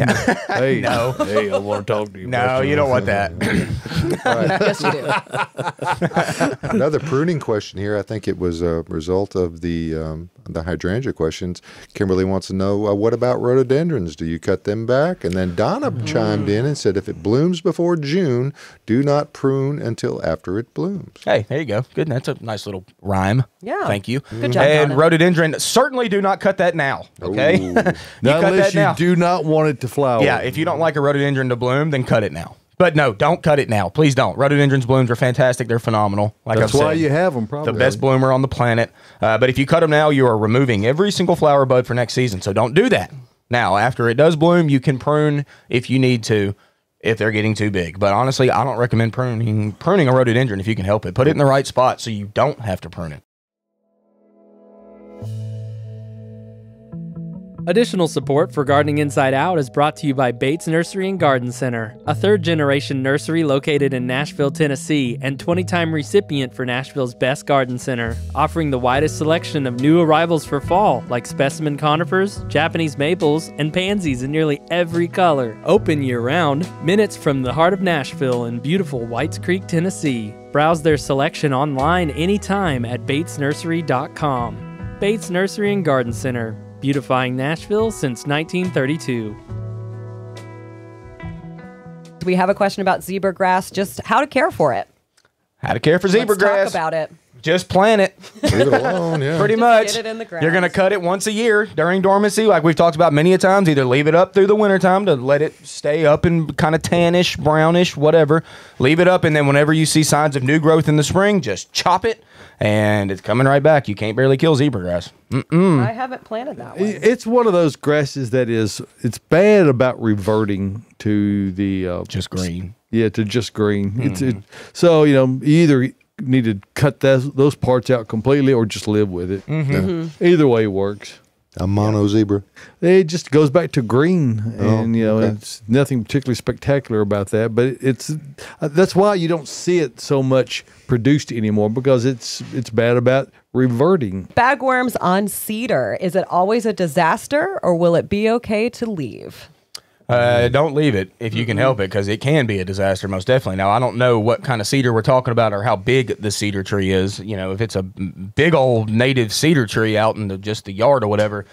Hey, No. Hey, I want to talk to you. No, you don't want that. Yes, you do. Another pruning question here. I think it was a result of of the hydrangea questions. Kimberly wants to know, what about rhododendrons? Do you cut them back? And then Donna chimed in and said, if it blooms before June, do not prune until after it blooms. Hey, there you go. Good. That's a nice little rhyme. Yeah. Thank you. Good job, And Donna. rhododendron, certainly do not cut that now. Okay. Ooh. You Not cut unless that now. you do not want it to flower. Yeah, if you don't like a rhododendron to bloom, then cut it now. But no, don't cut it now. Please don't. Rhododendrons blooms are fantastic. They're phenomenal. Like That's I've why said, you have them, probably. the best bloomer on the planet. But if you cut them now, you are removing every single flower bud for next season. So don't do that. Now, after it does bloom, you can prune if you need to, if they're getting too big. But honestly, I don't recommend pruning a rhododendron if you can help it. Put it in the right spot so you don't have to prune it. Additional support for Gardening Inside Out is brought to you by Bates Nursery and Garden Center, a third-generation nursery located in Nashville, Tennessee, and 20-time recipient for Nashville's Best Garden Center, offering the widest selection of new arrivals for fall, like specimen conifers, Japanese maples, and pansies in nearly every color. Open year-round, minutes from the heart of Nashville in beautiful Whites Creek, Tennessee. Browse their selection online anytime at batesnursery.com. Bates Nursery and Garden Center, beautifying Nashville since 1932. We have a question about zebra grass, just how to care for it. How to care for zebra Let's talk grass. about it. Just plant it. Leave it alone, yeah. Pretty Just much. get it in the ground. You're going to cut it once a year during dormancy, like we've talked about many a times. Either leave it up through the wintertime to let it stay up and kind of tannish, brownish, whatever. Leave it up, and then whenever you see signs of new growth in the spring, just chop it, and it's coming right back. You can't barely kill zebra grass. I haven't planted that one. It's one of those grasses that it's bad about reverting to the Just green. Yeah, to just green. So you either need to cut those parts out completely or just live with it. Either way works. A mono zebra. It just goes back to green, and okay. it's nothing particularly spectacular about that. But that's why you don't see it so much produced anymore, because it's bad about reverting. Bagworms on cedar. Is it always a disaster, or will it be okay to leave? Don't leave it if you can help it, because it can be a disaster, most definitely. Now, I don't know what kind of cedar we're talking about or how big the cedar tree is. If it's a big old native cedar tree out in just the yard or whatever,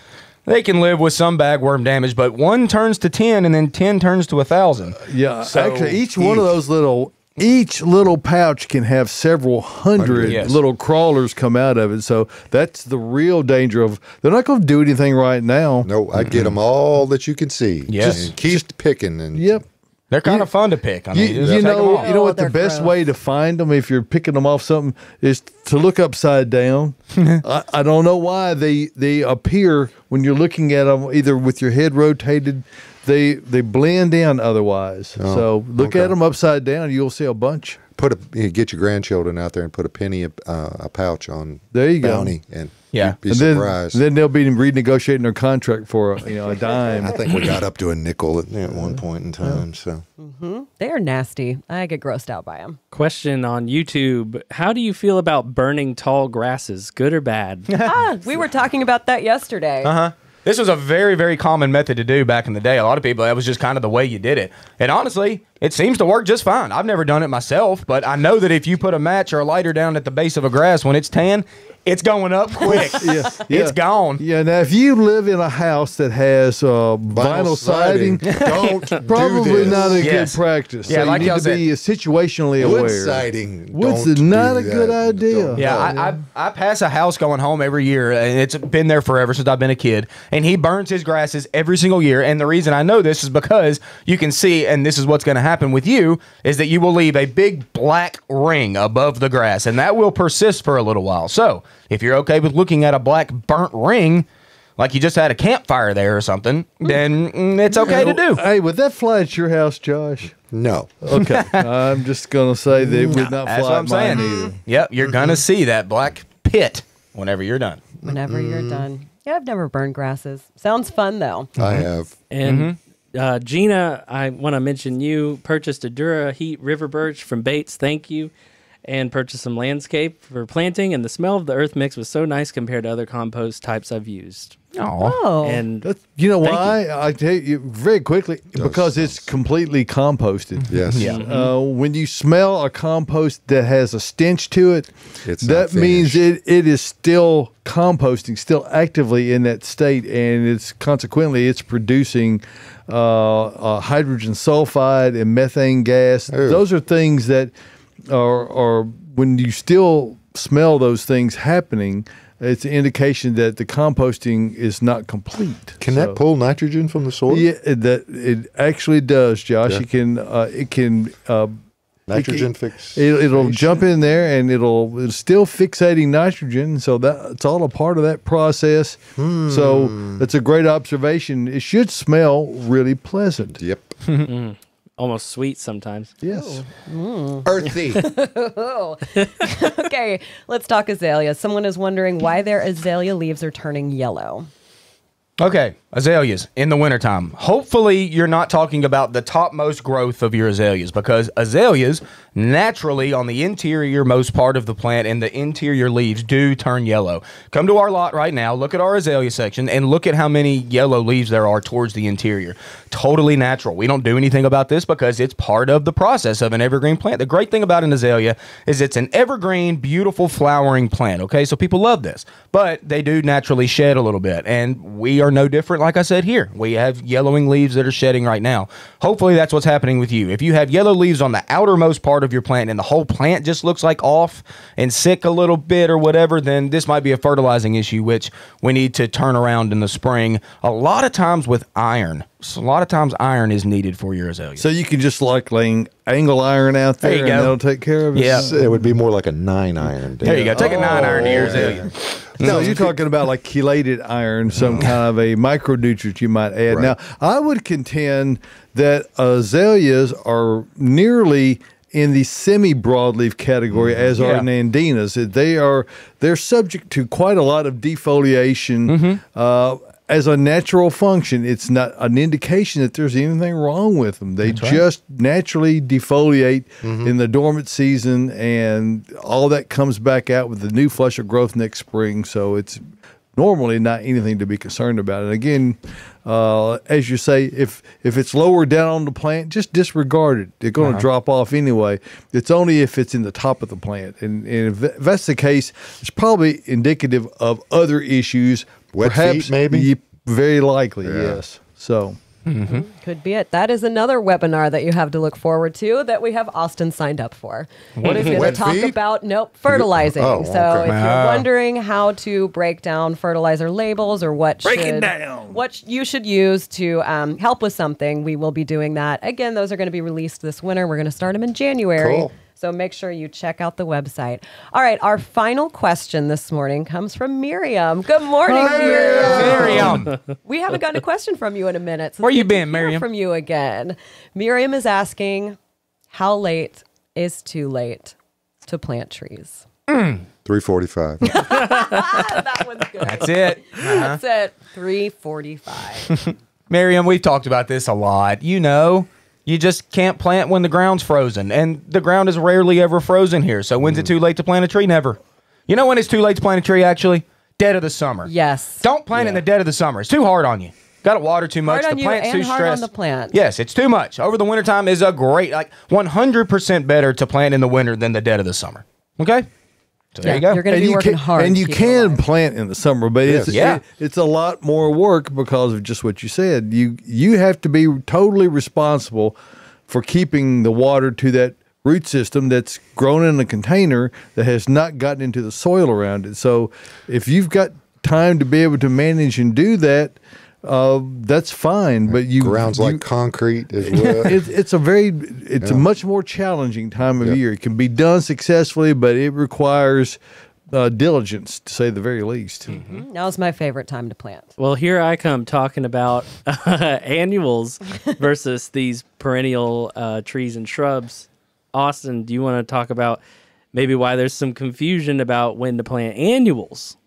they can live with some bagworm damage, but 1 turns to 10 and then 10 turns to 1,000. Yeah, So, actually, each one of those each little pouch can have several hundred Yes. little crawlers come out of it. So that's the real danger of, they're not going to do anything right now. No, I get them all that you can see. Yes. And keep picking. And Yep. They're kind of fun to pick. I mean, You, just you take 'em know, off. you know what they're the best gross. way to find them if you're picking them off something is to look upside down. I don't know why they appear when you're looking at them either with your head rotated. They blend in otherwise. So look at them upside down. You'll see a bunch. get your grandchildren out there and put a penny a pouch on There you go. bounty, and Yeah. you'd be And surprised. then they'll be renegotiating their contract for a dime. I think we got up to a nickel at one point in time. So They are nasty. I get grossed out by them. Question on YouTube: how do you feel about burning tall grasses? Good or bad? We were talking about that yesterday. This was a very, very common method to do back in the day. A lot of people, that was just kind of the way you did it. And honestly, it seems to work just fine. I've never done it myself, but I know that if you put a match or a lighter down at the base of a grass when it's tan, it's going up quick. It's gone. Yeah, now if you live in a house that has vinyl siding, don't probably do not a this. Yes. good practice. Yeah, so like you y'all need to be situationally Wood aware. siding. Wood's don't not do a good that. idea. Don't- Yeah, I pass a house going home every year, and it's been there forever since I've been a kid. And he burns his grasses every single year. And the reason I know this is because you can see, and this is what's going to happen with you, is that you will leave a big black ring above the grass, and that will persist for a little while. So if you're okay with looking at a black burnt ring, like you just had a campfire there or something, then it's okay to do. Hey, would that fly at your house, Josh? No. Okay, I'm just gonna say that it would not That's fly what at I'm mine saying. either. Yep, you're going to see that black pit whenever you're done. Whenever you're done. Yeah, I've never burned grasses. Sounds fun, though. I have. And Gina, I want to mention you purchased a Dura Heat River Birch from Bates. Thank you. and purchased some landscape for planting, and the smell of the earth mix was so nice compared to other compost types I've used. Oh. And You know why? I tell you very quickly, because it's completely composted. Yes. Yeah. When you smell a compost that has a stench to it, It's not that means finished. it is still composting, still actively in that state, and it's consequently it's producing hydrogen sulfide and methane gas. Ooh. Those are things that are when you still smell those things happening, it's an indication that the composting is not complete. Can that pull nitrogen from the soil? Yeah, it actually does, Josh. Yeah. It can Nitrogen fix. It'll jump in there and it's still fixating nitrogen. So it's all a part of that process. So that's a great observation. It should smell really pleasant. Yep. almost sweet sometimes. Yes. Earthy. Okay, let's talk azaleas. Someone is wondering why their azalea leaves are turning yellow. Okay, azaleas in the wintertime. Hopefully, you're not talking about the topmost growth of your azaleas, because azaleas naturally on the interior most part of the plant and the interior leaves do turn yellow. Come to our lot right now, look at our azalea section, and look at how many yellow leaves there are towards the interior. Totally natural. We don't do anything about this because it's part of the process of an evergreen plant. The great thing about an azalea is it's an evergreen, beautiful flowering plant, okay? So people love this, but they do naturally shed a little bit, and we are no different. Like I said here, we have yellowing leaves that are shedding right now. Hopefully that's what's happening with you. If you have yellow leaves on the outermost part of your plant and the whole plant just looks like off and sick a little bit or whatever, then this might be a fertilizing issue, which we need to turn around in the spring. A lot of times with iron. So a lot of times iron is needed for your azalea. So you can just like laying angle iron out there, There you and go. that'll take care of it. Yeah. It would be more like a 9-iron. There you go. Take a 9-iron to your azalea. No, you're talking about like chelated iron, some kind of a micronutrient you might add. Right. Now, I would contend that azaleas are nearly in the semi-broadleaf category, as are Yeah. nandinas. They're subject to quite a lot of defoliation. As a natural function, it's not an indication that there's anything wrong with them. They just naturally defoliate in the dormant season, and all that comes back out with the new flush of growth next spring. So it's normally not anything to be concerned about. And again, as you say, if it's lower down on the plant, just disregard it. They're going to drop off anyway. It's only if it's in the top of the plant. And if that's the case, it's probably indicative of other issues. Wet Perhaps feet, maybe? Very likely, yes. So Could be it. That is another webinar that you have to look forward to that we have Austin signed up for. What is He's it? going to talk feed? about fertilizing. Oh, So okay. if you're wondering how to break down fertilizer labels or what you should use to help with something, we will be doing that. Again, those are going to be released this winter. We're going to start them in January. Cool. So make sure you check out the website. All right, our final question this morning comes from Miriam. Good morning, Miriam. Miriam. We haven't gotten a question from you in a minute. So Where it's you good to been, hear Miriam? From you again. Miriam is asking, how late is too late to plant trees? 3:45. That one's good. That's it. That's it. 3:45. Miriam, we've talked about this a lot. You know, you just can't plant when the ground's frozen, and the ground is rarely ever frozen here. So when's it too late to plant a tree? Never. You know when it's too late to plant a tree, actually? Dead of the summer. Yes. Don't plant in the dead of the summer. It's too hard on you. Got to water too much. Hard on The you plant's and too hard stressed. on the plant. Yes, it's too much. Over the wintertime is a great, like 100% better to plant in the winter than the dead of the summer. Okay? So there you go. You're going to be working hard. And you to keep can it alive. plant in the summer, but Yeah. it's a lot more work because of just what you said. You have to be totally responsible for keeping the water to that root system that's grown in a container that has not gotten into the soil around it. So if you've got time to be able to manage and do that, that's fine. But Ground's like concrete as well. it's a much more challenging time of year. It can be done successfully, but it requires diligence, to say the very least. Now's my favorite time to plant. Well, here I come talking about annuals versus these perennial trees and shrubs. Austin, do you want to talk about maybe why there's some confusion about when to plant annuals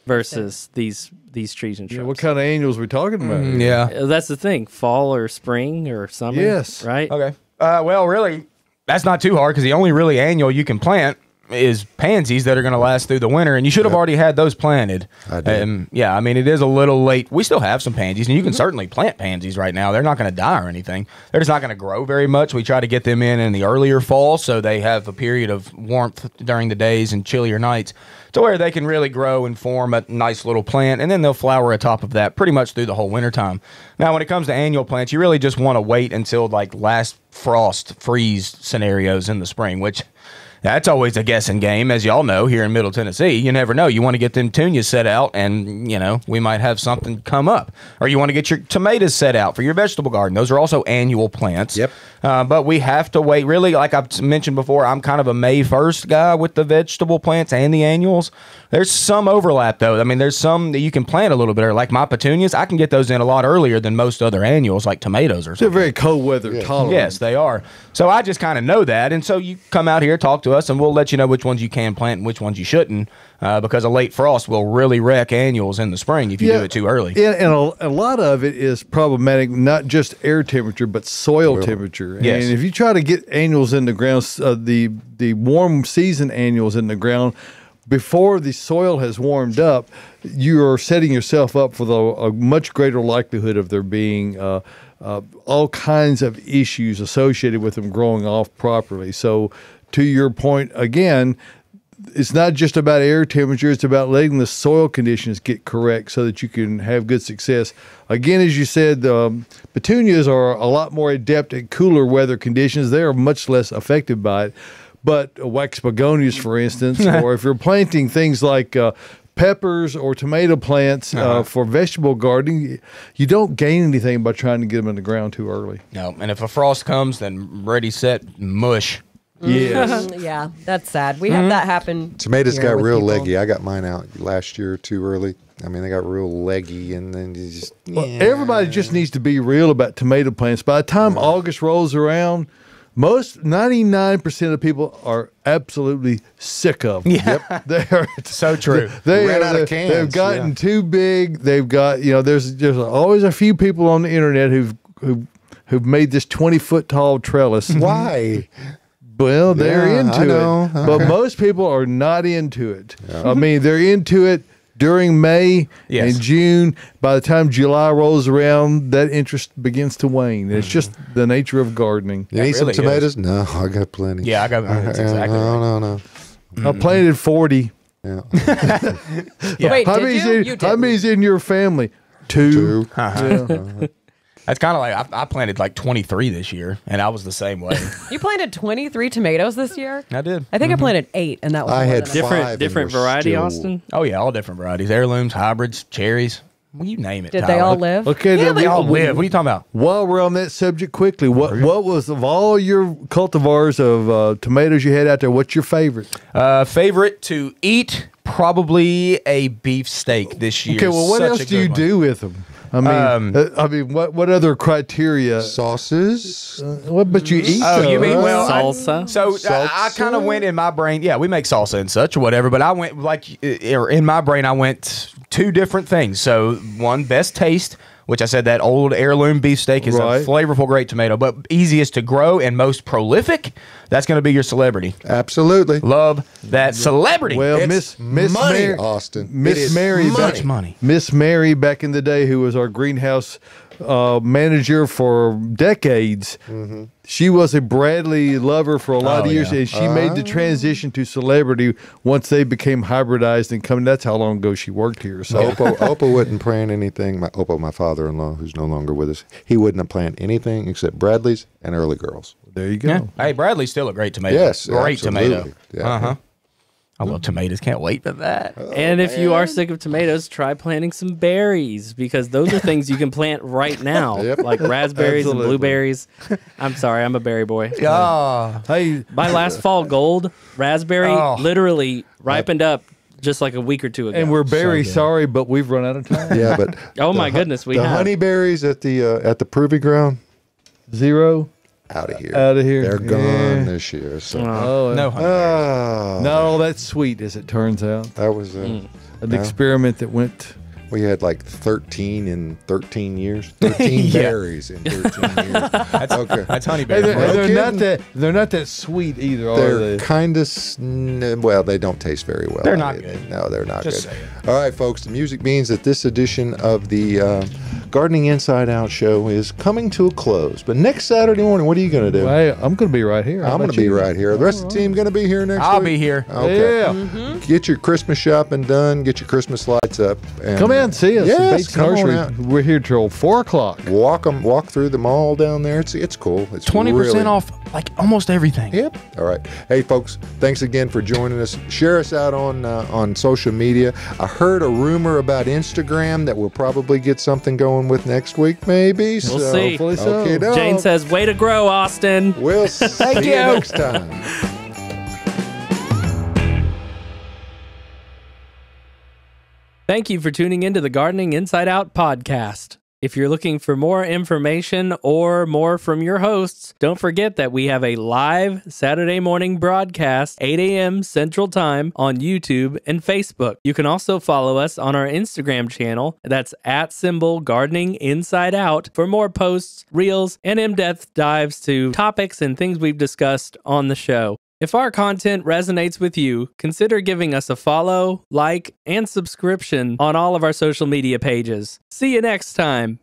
versus these trees and Yeah, shrubs? what kind of annuals are we talking about? here? Yeah. That's the thing, fall or spring or summer. Yes. Right? Okay. Well, really, that's not too hard because the only really annual you can plant is pansies that are going to last through the winter, and you should have already had those planted. I did. Yeah, I mean, it is a little late. We still have some pansies, and you can certainly plant pansies right now. They're not going to die or anything. They're just not going to grow very much. We try to get them in the earlier fall so they have a period of warmth during the days and chillier nights to where they can really grow and form a nice little plant, and then they'll flower atop of that pretty much through the whole wintertime. Now, when it comes to annual plants, you really just want to wait until like last frost freeze scenarios in the spring, which that's always a guessing game, as y'all know, here in Middle Tennessee. You never know. You want to get them petunias set out, and, we might have something come up. Or you want to get your tomatoes set out for your vegetable garden. Those are also annual plants. Yep. But we have to wait. Really, like I've mentioned before, I'm kind of a May 1st guy with the vegetable plants and the annuals. There's some overlap, though. I mean, there's some that you can plant a little bit early. Like my petunias, I can get those in a lot earlier than most other annuals, like tomatoes or something. They're very cold weather tolerant. Yes, they are. So I just kind of know that. And so you come out here, talk to us, and we'll let you know which ones you can plant and which ones you shouldn't, because a late frost will really wreck annuals in the spring if you do it too early. Yeah, and a lot of it is problematic, not just air temperature, but soil temperature. Yes. And if you try to get annuals in the ground, the warm season annuals in the ground, before the soil has warmed up, you are setting yourself up for a much greater likelihood of there being all kinds of issues associated with them growing off properly. So, to your point again, it's not just about air temperature, it's about letting the soil conditions get correct so that you can have good success. Again, as you said, petunias are a lot more adept at cooler weather conditions. They are much less affected by it. But wax begonias, for instance, or if you're planting things like peppers or tomato plants for vegetable gardening, you don't gain anything by trying to get them in the ground too early. No, and if a frost comes, then ready, set, mush. Yes. Yeah, that's sad. We have that happen. Tomatoes here got with real people. leggy. I got mine out last year too early. I mean, they got real leggy, and then you just Everybody just needs to be real about tomato plants. By the time August rolls around, 99% of people are absolutely sick of them. Yeah. They are So true. They Ran out of cans, They've gotten too big. They've got there's always a few people on the internet who've made this 20-foot tall trellis. Why? Well, they're Yeah, into I know. it, but most people are not into it. I mean, they're into it during May and June. By the time July rolls around, that interest begins to wane. It's just the nature of gardening. You need some really tomatoes? No, I got plenty. Yeah, I got that's exactly right. No. I planted 40. Yeah. Wait, How did many's you? in, You how did. many's in your family? Two. Uh-huh. That's kind of like I planted like 23 this year, and I was the same way. You planted 23 tomatoes this year? I did. I think I planted 8, and that was I more had than five. Different and different we're variety, still- Austin. Oh yeah, all different varieties, heirlooms, hybrids, cherries. Well, you name it. Did Tyler. they all live? Okay, Yeah, then they all live. What are you talking about? While we're on that subject, quickly, what was of all your cultivars of tomatoes you had out there? What's your favorite? Favorite to eat? Probably a beef steak this year. Okay, well, what Such else a do you good one. do with them? I mean, what other criteria? Sauces? What? But you eat. Oh, you them, mean right? well? Salsa? So I kind of went in my brain. Yeah, we make salsa and such or whatever. But I went in my brain. I went 2 different things. So one, best taste, which I said that old heirloom beefsteak is Right. a flavorful, great tomato, but easiest to grow and most prolific. That's going to be your celebrity. Absolutely. Love that celebrity. Well, It's Miss money, Mary, Austin. It Miss is Mary, Much money. Miss Mary back in the day, who was our greenhouse manager for decades. She was a Bradley lover for a lot of years, yeah. and she made the transition to celebrity once they became hybridized and coming. That's how long ago she worked here. So Oppo wouldn't plant anything. My father-in-law, who's no longer with us, he wouldn't have planted anything except Bradley's and Early Girls. there you go. Yeah. Hey, Bradley's still a great tomato. Yes, great absolutely. tomato. Yeah. Uh huh. I love tomatoes. Can't wait for that. And if you are sick of tomatoes, try planting some berries because those are things you can plant right now, Yep. like raspberries and Absolutely. blueberries. I'm sorry, I'm a berry boy. Ah. Hey, My last fall gold raspberry literally ripened up just like a week or two ago. and we're very sorry, but we've run out of time. Yeah, but oh my goodness, we the have. honeyberries at the proving ground, Zero. out of here. Out of here. They're gone Yeah. this year. So. Oh, No honey. Oh, not all that sweet, as it turns out. that was An experiment that went We had like 13 in 13 years. 13 berries in 13 years. That's honey Hey, bear. they're not that sweet either, are They're they? kind of, well, they don't taste very well. They're not good. No, they're not Just good. saying. All right, folks, the music means that this edition of the Gardening Inside Out show is coming to a close. But next Saturday morning, what are you going to do? Hey, I'm going to be right here. How I'm going about to be you? right here. The rest of the team going to be here next week? I'll be here. Okay. Yeah. Get your Christmas shopping done. Get your Christmas lights up. And Come in and see us. at Yes, Bates come on Nursery. out. We're here till 4 o'clock. Walk through the mall down there. It's cool. It's 20% really, off like almost everything. Yep. All right. Hey, folks, thanks again for joining us. Share us out on social media. I heard a rumor about Instagram that we'll probably get something going with next week, maybe. We'll so, see. Hopefully so. Okay, dog. Jane says, way to grow, Austin. We'll see you next time. Thank you for tuning into the Gardening Inside Out podcast. If you're looking for more information or more from your hosts, don't forget that we have a live Saturday morning broadcast, 8 a.m. Central Time on YouTube and Facebook. You can also follow us on our Instagram channel. That's @Gardening Inside Out for more posts, reels, and in-depth dives to topics and things we've discussed on the show. If our content resonates with you, consider giving us a follow, like, and subscription on all of our social media pages. See you next time.